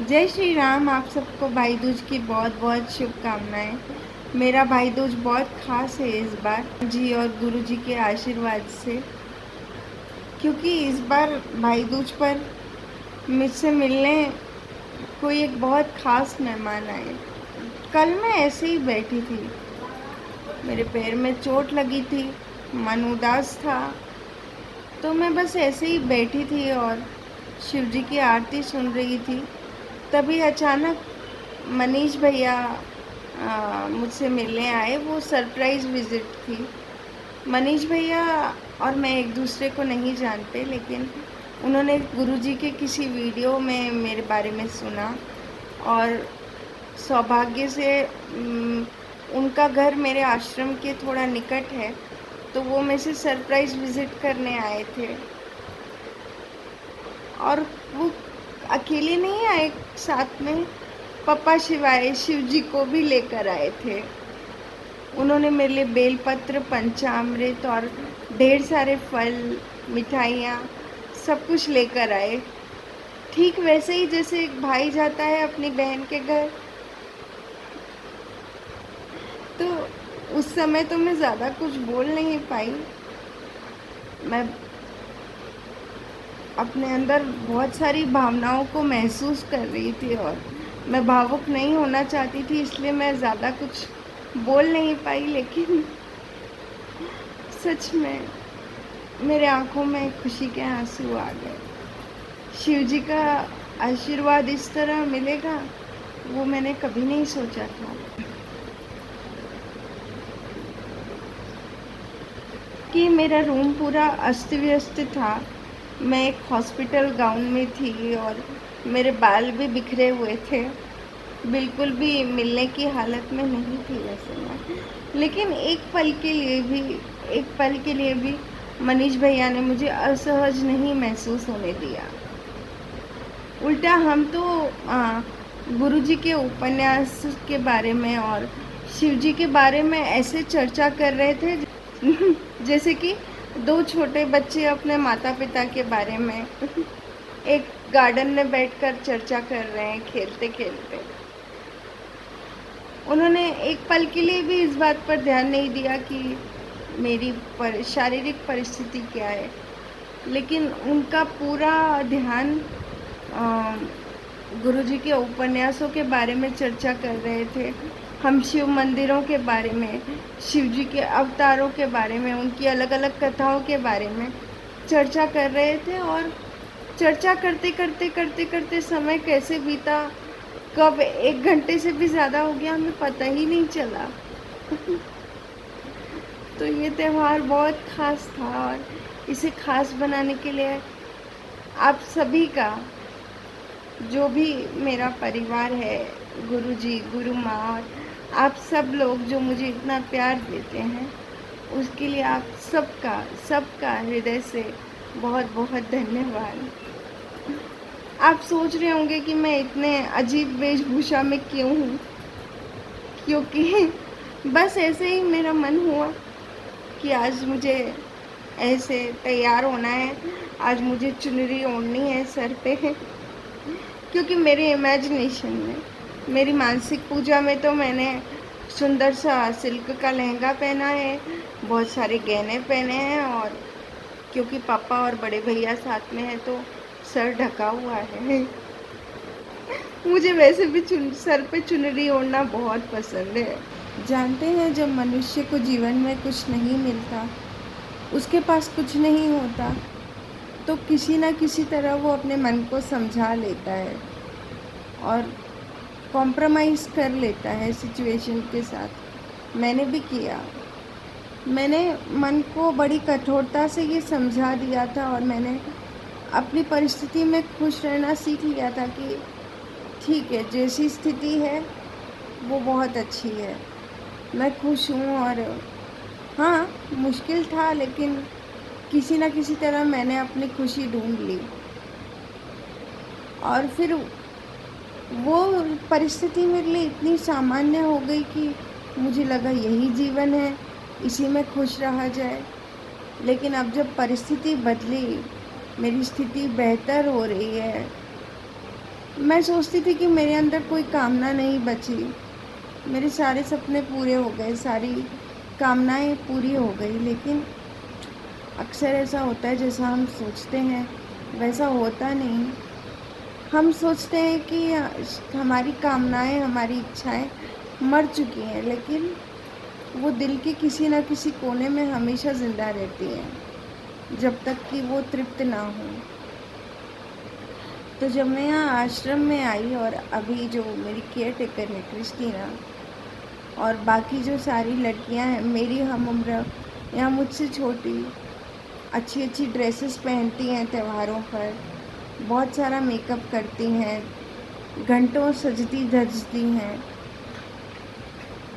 जय श्री राम। आप सबको भाई दूज की बहुत बहुत शुभकामनाएं। मेरा भाई दूज बहुत ख़ास है इस बार जी और गुरु जी के आशीर्वाद से, क्योंकि इस बार भाई दूज पर मुझसे मिलने कोई एक बहुत ख़ास मेहमान आए। कल मैं ऐसे ही बैठी थी, मेरे पैर में चोट लगी थी, मन उदास था, तो मैं बस ऐसे ही बैठी थी और शिव जी की आरती सुन रही थी। तभी अचानक मनीष भैया मुझसे मिलने आए। वो सरप्राइज़ विज़िट थी। मनीष भैया और मैं एक दूसरे को नहीं जानते, लेकिन उन्होंने गुरुजी के किसी वीडियो में मेरे बारे में सुना और सौभाग्य से उनका घर मेरे आश्रम के थोड़ा निकट है, तो वो मेरे से सरप्राइज़ विज़िट करने आए थे। और वो अकेले नहीं आए, साथ में पप्पा शिवाय शिव जी को भी लेकर आए थे। उन्होंने मेरे लिए बेलपत्र, पंचामृत और ढेर सारे फल, मिठाइयाँ, सब कुछ लेकर आए। ठीक वैसे ही जैसे एक भाई जाता है अपनी बहन के घर। तो उस समय तो मैं ज़्यादा कुछ बोल नहीं पाई। मैं अपने अंदर बहुत सारी भावनाओं को महसूस कर रही थी और मैं भावुक नहीं होना चाहती थी, इसलिए मैं ज़्यादा कुछ बोल नहीं पाई। लेकिन सच में मेरे आँखों में खुशी के आंसू आ गए। शिव जी का आशीर्वाद इस तरह मिलेगा, वो मैंने कभी नहीं सोचा था। कि मेरा रूम पूरा अस्त व्यस्त था। मैं एक हॉस्पिटल गाउन में थी और मेरे बाल भी बिखरे हुए थे। बिल्कुल भी मिलने की हालत में नहीं थी वैसे मैं, लेकिन एक पल के लिए भी मनीष भैया ने मुझे असहज नहीं महसूस होने दिया। उल्टा हम तो गुरुजी के उपन्यास के बारे में और शिव जी के बारे में ऐसे चर्चा कर रहे थे जैसे कि दो छोटे बच्चे अपने माता पिता के बारे में एक गार्डन में बैठकर चर्चा कर रहे हैं, खेलते खेलते। उन्होंने एक पल के लिए भी इस बात पर ध्यान नहीं दिया कि मेरी शारीरिक परिस्थिति क्या है, लेकिन उनका पूरा ध्यान गुरुजी के उपन्यासों के बारे में चर्चा कर रहे थे। हम शिव मंदिरों के बारे में, शिव जी के अवतारों के बारे में, उनकी अलग अलग कथाओं के बारे में चर्चा कर रहे थे। और चर्चा करते करते करते करते समय कैसे बीता, कब 1 घंटे से भी ज़्यादा हो गया, हमें पता ही नहीं चला। तो ये त्यौहार बहुत ख़ास था और इसे ख़ास बनाने के लिए आप सभी का, जो भी मेरा परिवार है, गुरुजी, गुरु माँ और आप सब लोग जो मुझे इतना प्यार देते हैं, उसके लिए आप सबका हृदय से बहुत बहुत धन्यवाद। आप सोच रहे होंगे कि मैं इतने अजीब वेशभूषा में क्यों हूँ, क्योंकि बस ऐसे ही मेरा मन हुआ कि आज मुझे ऐसे तैयार होना है, आज मुझे चुनरी ओढ़नी है सर पे। क्योंकि मेरे इमेजिनेशन में, मेरी मानसिक पूजा में तो मैंने सुंदर सा सिल्क का लहंगा पहना है, बहुत सारे गहने पहने हैं, और क्योंकि पापा और बड़े भैया साथ में हैं तो सर ढका हुआ है। मुझे वैसे भी सर पे चुनरी ओढ़ना बहुत पसंद है। जानते हैं, जब मनुष्य को जीवन में कुछ नहीं मिलता, उसके पास कुछ नहीं होता, तो किसी न किसी तरह वो अपने मन को समझा लेता है और कॉम्प्रोमाइज़ कर लेता है सिचुएशन के साथ। मैंने भी किया। मैंने मन को बड़ी कठोरता से ये समझा दिया था और मैंने अपनी परिस्थिति में खुश रहना सीख लिया था कि ठीक है, जैसी स्थिति है वो बहुत अच्छी है, मैं खुश हूँ। और हाँ, मुश्किल था, लेकिन किसी न किसी तरह मैंने अपनी खुशी ढूंढ ली। और फिर वो परिस्थिति मेरे लिए इतनी सामान्य हो गई कि मुझे लगा यही जीवन है, इसी में खुश रहा जाए। लेकिन अब जब परिस्थिति बदली, मेरी स्थिति बेहतर हो रही है, मैं सोचती थी कि मेरे अंदर कोई कामना नहीं बची, मेरे सारे सपने पूरे हो गए, सारी कामनाएं पूरी हो गई, लेकिन अक्सर ऐसा होता है जैसा हम सोचते हैं वैसा होता नहीं। हम सोचते हैं कि हमारी कामनाएं, हमारी इच्छाएं मर चुकी हैं, लेकिन वो दिल के किसी न किसी कोने में हमेशा ज़िंदा रहती हैं, जब तक कि वो तृप्त ना हो। तो जब मैं यहाँ आश्रम में आई और अभी जो मेरी केयर टेकर है क्रिस्टीना और बाकी जो सारी लड़कियाँ हैं मेरी हम उम्र या मुझसे छोटी, अच्छी अच्छी ड्रेसेस पहनती हैं त्योहारों पर, बहुत सारा मेकअप करती हैं, घंटों सजती धजती हैं,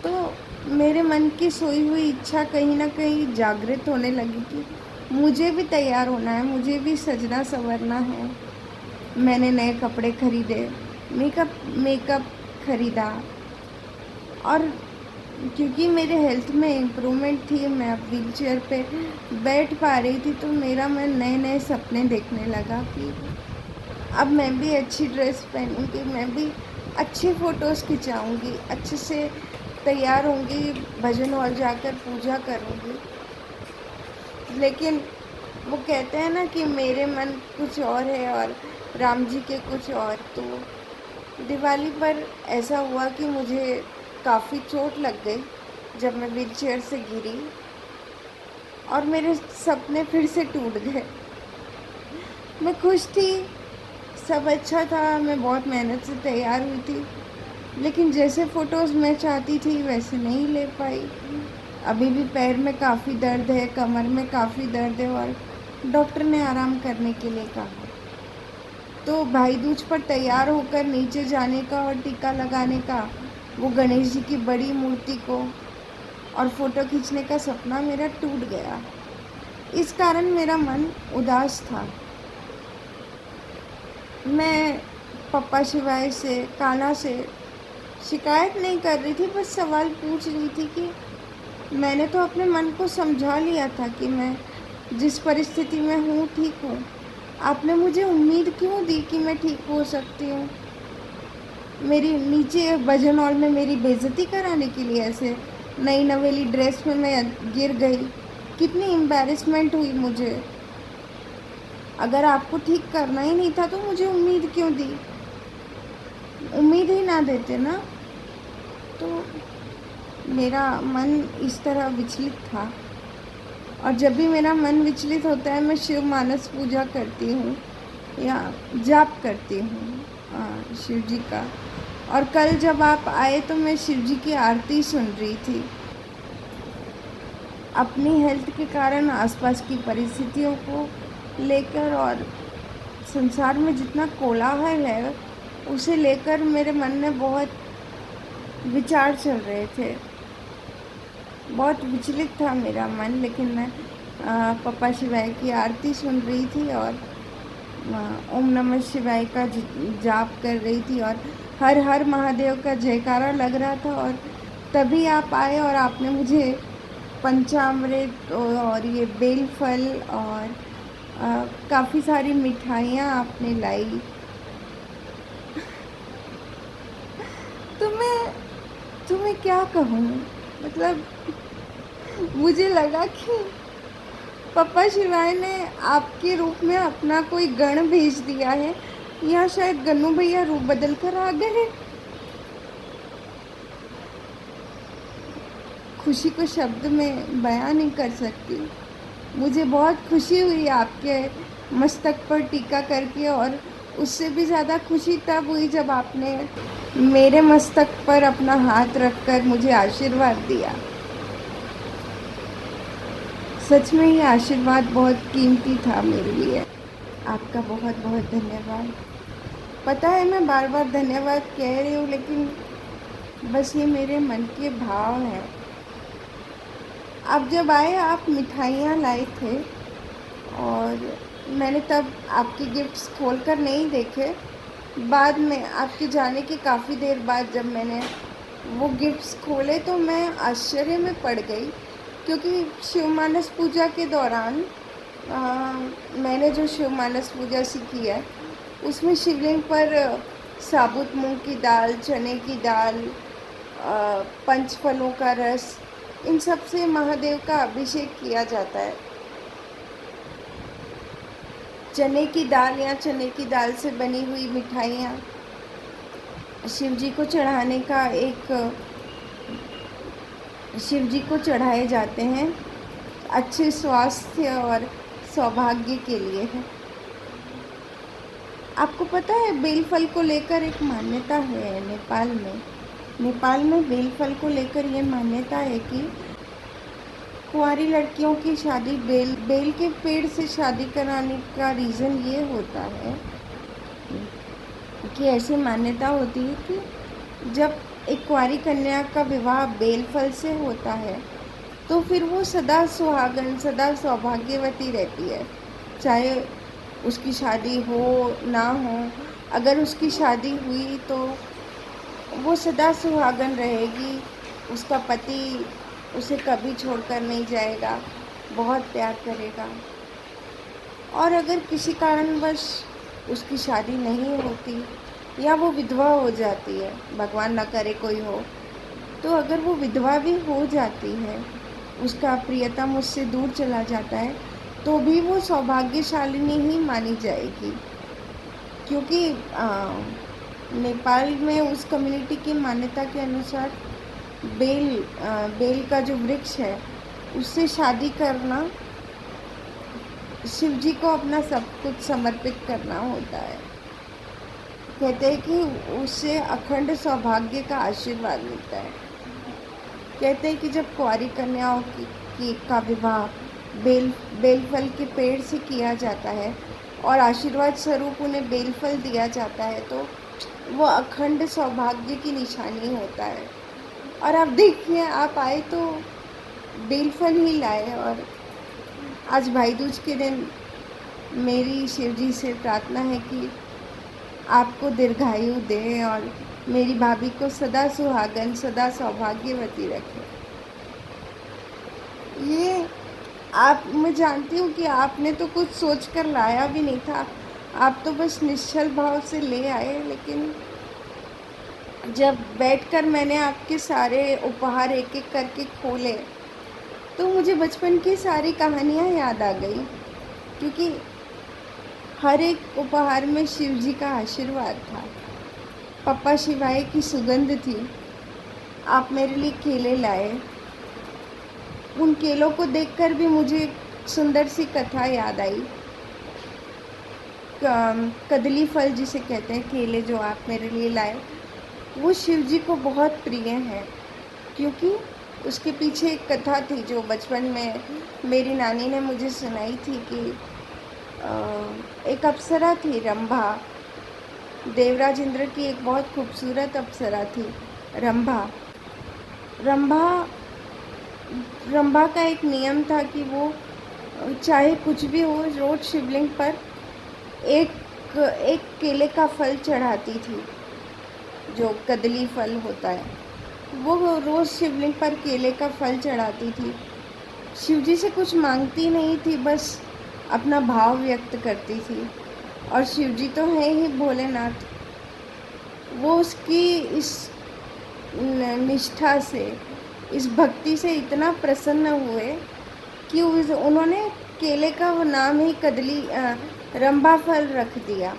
तो मेरे मन की सोई हुई इच्छा कहीं ना कहीं जागृत होने लगी कि मुझे भी तैयार होना है, मुझे भी सजना संवरना है। मैंने नए कपड़े खरीदे, मेकअप खरीदा, और क्योंकि मेरे हेल्थ में इम्प्रूवमेंट थी, मैं अब व्हील चेयर पे बैठ पा रही थी, तो मेरा मन नए नए सपने देखने लगा कि अब मैं भी अच्छी ड्रेस पहनूंगी, मैं भी अच्छी फ़ोटोज़ खिंचाऊंगी, अच्छे से तैयार होंगी, भजन हॉल जाकर पूजा करूंगी। लेकिन वो कहते हैं ना कि मेरे मन कुछ और है और राम जी के कुछ और। तो दिवाली पर ऐसा हुआ कि मुझे काफ़ी चोट लग गई जब मैं व्हील चेयर से गिरी और मेरे सपने फिर से टूट गए। मैं खुश थी, सब अच्छा था, मैं बहुत मेहनत से तैयार हुई थी, लेकिन जैसे फ़ोटोज़ मैं चाहती थी वैसे नहीं ले पाई। अभी भी पैर में काफ़ी दर्द है, कमर में काफ़ी दर्द है और डॉक्टर ने आराम करने के लिए कहा। तो भाई दूज पर तैयार होकर नीचे जाने का और टीका लगाने का, वो गणेश जी की बड़ी मूर्ति को और फ़ोटो खींचने का सपना मेरा टूट गया। इस कारण मेरा मन उदास था। मैं पप्पा शिवाय से, कान्हा से शिकायत नहीं कर रही थी, बस सवाल पूछ रही थी कि मैंने तो अपने मन को समझा लिया था कि मैं जिस परिस्थिति में हूँ ठीक हूँ। आपने मुझे उम्मीद क्यों दी कि मैं ठीक हो सकती हूँ? मेरी नीचे भजन हॉल में मेरी बेइज्जती कराने के लिए ऐसे नई नवेली ड्रेस में मैं गिर गई, कितनी एम्बैरेसमेंट हुई मुझे। अगर आपको ठीक करना ही नहीं था तो मुझे उम्मीद क्यों दी? उम्मीद ही ना देते ना। तो मेरा मन इस तरह विचलित था, और जब भी मेरा मन विचलित होता है मैं शिव मानस पूजा करती हूँ या जाप करती हूँ शिव जी का। और कल जब आप आए तो मैं शिव जी की आरती सुन रही थी। अपनी हेल्थ के कारण, आसपास की परिस्थितियों को लेकर और संसार में जितना कोलाहल है उसे लेकर मेरे मन में बहुत विचार चल रहे थे, बहुत विचलित था मेरा मन। लेकिन मैं पप्पा शिवाय की आरती सुन रही थी और ओम नमः शिवाय का जाप कर रही थी और हर हर महादेव का जयकारा लग रहा था। और तभी आप आए और आपने मुझे पंचामृत और ये बेलफल और काफ़ी सारी मिठाइयाँ आपने लाई। तो मैं तुम्हें क्या कहूँ, मतलब मुझे लगा कि पप्पा शिवाय ने आपके रूप में अपना कोई गण भेज दिया है, या शायद गन्नू भैया रूप बदल कर आ गए हैं। खुशी को शब्द में बयां नहीं कर सकती। मुझे बहुत खुशी हुई आपके मस्तक पर टीका करके, और उससे भी ज़्यादा खुशी तब हुई जब आपने मेरे मस्तक पर अपना हाथ रखकर मुझे आशीर्वाद दिया। सच में ये आशीर्वाद बहुत कीमती था मेरे लिए। आपका बहुत बहुत धन्यवाद। पता है मैं बार बार धन्यवाद कह रही हूँ, लेकिन बस ये मेरे मन के भाव हैं। आप जब आए, आप मिठाइयाँ लाए थे और मैंने तब आपके गिफ्ट्स खोलकर नहीं देखे। बाद में आपके जाने के काफ़ी देर बाद जब मैंने वो गिफ्ट्स खोले तो मैं आश्चर्य में पड़ गई, क्योंकि शिव मानस पूजा के दौरान मैंने जो शिव मानस पूजा सीखी है उसमें शिवलिंग पर साबुत मूंग की दाल, चने की दाल, पंचफलों का रस, इन सब से महादेव का अभिषेक किया जाता है। चने की दाल या चने की दाल से बनी हुई मिठाइयाँ शिव जी को चढ़ाने का एक शिव जी को चढ़ाए जाते हैं, अच्छे स्वास्थ्य और सौभाग्य के लिए है। आपको पता है बेल फल को लेकर एक मान्यता है नेपाल में। नेपाल में बेल फल को लेकर ये मान्यता है कि कुंवारी लड़कियों की शादी बेल के पेड़ से शादी कराने का रीज़न ये होता है कि ऐसी मान्यता होती है कि जब एक कुंवारी कन्या का विवाह बेल फल से होता है तो फिर वो सदा सुहागन, सदा सौभाग्यवती रहती है, चाहे उसकी शादी हो ना हो। अगर उसकी शादी हुई तो वो सदा सुहागन रहेगी, उसका पति उसे कभी छोड़कर नहीं जाएगा, बहुत प्यार करेगा। और अगर किसी कारणवश उसकी शादी नहीं होती या वो विधवा हो जाती है, भगवान ना करे कोई हो, तो अगर वो विधवा भी हो जाती है, उसका प्रियतम उससे दूर चला जाता है, तो भी वो सौभाग्यशालिनी ही मानी जाएगी। क्योंकि नेपाल में उस कम्युनिटी की मान्यता के अनुसार बेल का जो वृक्ष है उससे शादी करना शिव जी को अपना सब कुछ समर्पित करना होता है। कहते हैं कि उससे अखंड सौभाग्य का आशीर्वाद मिलता है। कहते हैं कि जब कुंवारी कन्याओं का विवाह बेलफल के पेड़ से किया जाता है और आशीर्वाद स्वरूप उन्हें बेलफल दिया जाता है तो वो अखंड सौभाग्य की निशानी होता है। और आप देखिए, आप आए तो बेलफल ही लाए। और आज भाई दूज के दिन मेरी शिव जी से प्रार्थना है कि आपको दीर्घायु दे और मेरी भाभी को सदा सुहागन, सदा सौभाग्यवती रखे। ये मैं जानती हूँ कि आपने तो कुछ सोच कर लाया भी नहीं था, आप तो बस निश्चल भाव से ले आए। लेकिन जब बैठकर मैंने आपके सारे उपहार एक एक करके खोले तो मुझे बचपन की सारी कहानियाँ याद आ गई, क्योंकि हर एक उपहार में शिव जी का आशीर्वाद था। पप्पा शिवाय की सुगंध थी। आप मेरे लिए केले लाए, उन केलों को देखकर भी मुझे सुंदर सी कथा याद आई। कदली फल जिसे कहते हैं, केले जो आप मेरे लिए लाए, वो शिव जी को बहुत प्रिय है, क्योंकि उसके पीछे एक कथा थी जो बचपन में मेरी नानी ने मुझे सुनाई थी कि एक अप्सरा थी रंभा, देवराज इंद्र की एक बहुत खूबसूरत अप्सरा थी रंभा का एक नियम था कि वो चाहे कुछ भी हो रोज शिवलिंग पर एक केले का फल चढ़ाती थी, जो कदली फल होता है। वो रोज़ शिवलिंग पर केले का फल चढ़ाती थी। शिव जी से कुछ मांगती नहीं थी, बस अपना भाव व्यक्त करती थी। और शिव जी तो है ही भोलेनाथ। वो उसकी इस निष्ठा से, इस भक्ति से इतना प्रसन्न हुए कि उन्होंने केले का वो नाम ही रंभा फल रख दिया।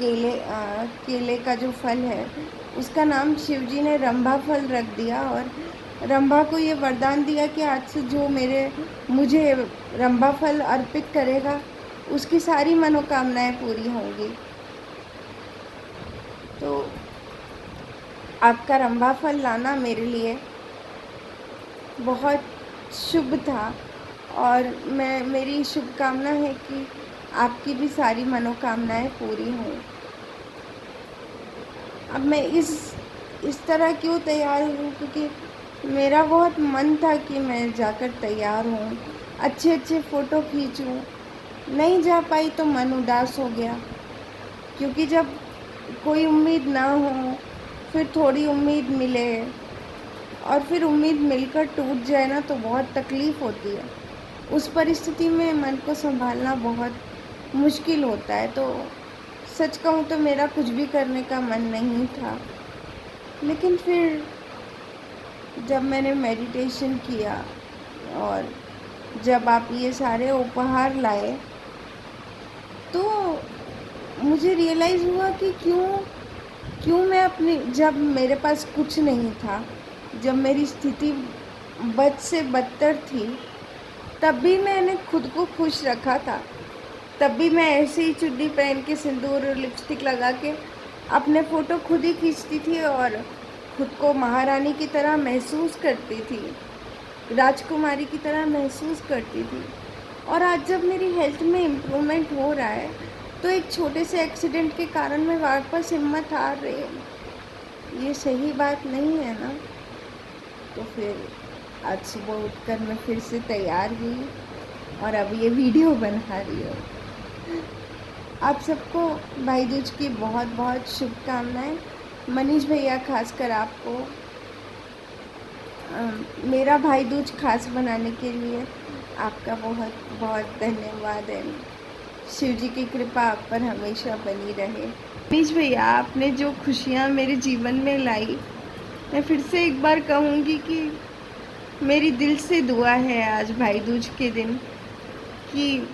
केले का जो फल है उसका नाम शिव जी ने रंभा फल रख दिया। और रंभा को ये वरदान दिया कि आज से जो मुझे रंभा फल अर्पित करेगा उसकी सारी मनोकामनाएं पूरी होंगी। तो आपका रंभा फल लाना मेरे लिए बहुत शुभ था, और मेरी शुभकामना है कि आपकी भी सारी मनोकामनाएं पूरी हों। अब मैं इस तरह क्यों तैयार हूँ, क्योंकि मेरा बहुत मन था कि मैं जाकर तैयार हूँ, अच्छे अच्छे फ़ोटो खींचूँ। नहीं जा पाई तो मन उदास हो गया, क्योंकि जब कोई उम्मीद ना हो, फिर थोड़ी उम्मीद मिले और फिर उम्मीद मिलकर टूट जाए ना, तो बहुत तकलीफ़ होती है। उस परिस्थिति में मन को संभालना बहुत मुश्किल होता है। तो सच कहूँ तो मेरा कुछ भी करने का मन नहीं था, लेकिन फिर जब मैंने मेडिटेशन किया और जब आप ये सारे उपहार लाए, तो मुझे रियलाइज़ हुआ कि क्यों मैं अपनी, जब मेरे पास कुछ नहीं था, जब मेरी स्थिति बद से बदतर थी, तब भी मैंने खुद को खुश रखा था। तब भी मैं ऐसे ही चुन्नी पहन के सिंदूर और लिपस्टिक लगा के अपने फ़ोटो खुद ही खींचती थी और खुद को महारानी की तरह महसूस करती थी, राजकुमारी की तरह महसूस करती थी। और आज जब मेरी हेल्थ में इम्प्रूवमेंट हो रहा है, तो एक छोटे से एक्सीडेंट के कारण मैं वापस हिम्मत हार रही हूँ। ये सही बात नहीं है ना? तो फिर आज सुबह उठकर मैं फिर से तैयार हुई और अब ये वीडियो बना रही हूँ। आप सबको भाई दूज की बहुत बहुत शुभकामनाएं। मनीष भैया, खासकर आपको मेरा भाई दूज खास बनाने के लिए आपका बहुत बहुत धन्यवाद है। शिव जी की कृपा आप पर हमेशा बनी रहे। मनीष भैया, आपने जो खुशियाँ मेरे जीवन में लाई, मैं फिर से एक बार कहूँगी कि मेरी दिल से दुआ है आज भाई दूज के दिन कि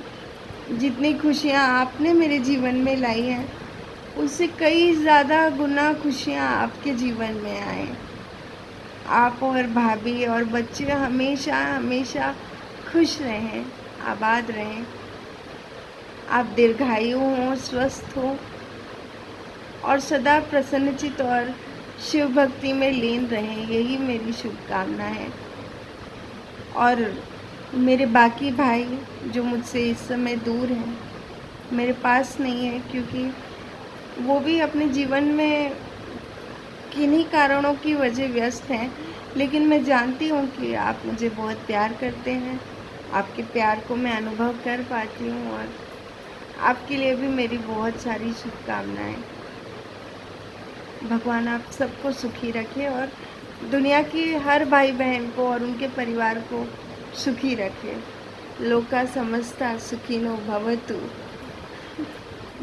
जितनी खुशियाँ आपने मेरे जीवन में लाई हैं, उससे कई ज़्यादा गुना खुशियाँ आपके जीवन में आए। आप और भाभी और बच्चे हमेशा हमेशा खुश रहें, आबाद रहें। आप दीर्घायु हों, स्वस्थ हों और सदा प्रसन्नचित और शिव भक्ति में लीन रहें, यही मेरी शुभकामना है। और मेरे बाकी भाई जो मुझसे इस समय दूर हैं, मेरे पास नहीं है, क्योंकि वो भी अपने जीवन में किन्हीं कारणों की वजह व्यस्त हैं, लेकिन मैं जानती हूँ कि आप मुझे बहुत प्यार करते हैं। आपके प्यार को मैं अनुभव कर पाती हूँ और आपके लिए भी मेरी बहुत सारी शुभकामनाएं। भगवान आप सबको सुखी रखे और दुनिया की हर भाई बहन को और उनके परिवार को सुखी रखे। लोका समस्ता सुखिनो भवतु।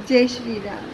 जय श्री राम।